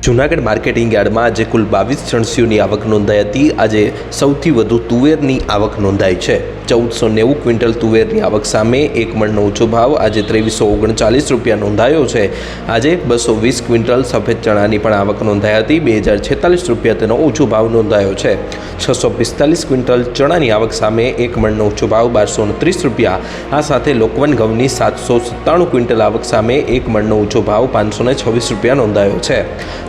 Junagadh marketing યાર્ડમાં આજે કુલ 22 જણસીઓની આવક નોંધાઈ હતી। આજે સૌથી વધુ તુવેરની આવક નોંધાઈ છે। 1490 ક્વિન્ટલ તુવેરની આવક સામે એક મણનો ઊંચો ભાવ આજે 2339 રૂપિયા નોંધાયો છે। આજે 220 ક્વિન્ટલ સફેદ ચણાની પણ આવક નોંધાઈ હતી। 2046 રૂપિયા તેનો ઊંચો ભાવ નોંધાયો છે। 645 ક્વિન્ટલ ચણાની આવક સામે એક મણનો ઊંચો ભાવ 1229 રૂપિયા। આ સાથે લોકવન ઘઉંની 797 ક્વિન્ટલ આવક સામે એક મણનો ઊંચો ભાવ 526 રૂપિયા નોંધાયો છે।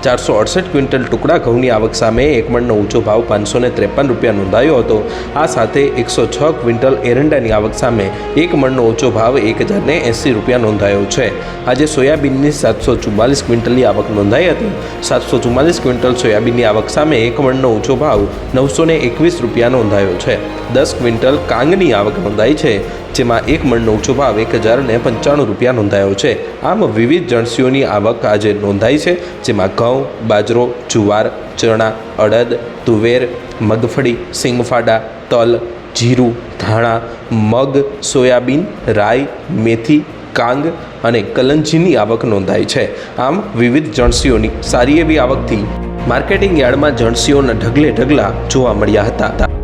468 ક્વિન્ટલ ટુકડા ઘઉંની આવક સામે એક મણનો ઊંચો ભાવ 553 રૂપિયા નોંધાયો હતો। આ સાથે 106 ક્વિન્ટલ એરંડાની આવક સામે એક મણનો ઊંચો ભાવ 1080 રૂપિયા નોંધાયો છે। આજે સોયાબીનની 744 ક્વિન્ટલની આવક નોંધાઈ હતી। 744 ક્વિન્ટલ સોયાબીનની આવક સામે એક મણનો ઊંચો ભાવ 921 રૂપિયા નોંધાયો છે। 10 ક્વિન્ટલ કાંગની આવક નોંધાઈ છે, જેમાં એક મણનો ઊંચો ભાવ 1095 રૂપિયા નોંધાયો છે। આમ વિવિધ જણસીઓની આવક આજે નોંધાઈ છે, જેમાં ઘઉં, બાજરો, જુવાર, ચણા, અડદ, તુવેર, મગફળી, સિંગફાડા, તલ, જીરું, ધાણા, મગ, સોયાબીન, રાઈ, મેથી, કાંગ અને કલંજીની આવક નોંધાઈ છે। આમ વિવિધ જણસીઓની સારી એવી આવકથી માર્કેટિંગ યાર્ડમાં જણસીઓના ઢગલે ઢગલા જોવા મળ્યા હતા।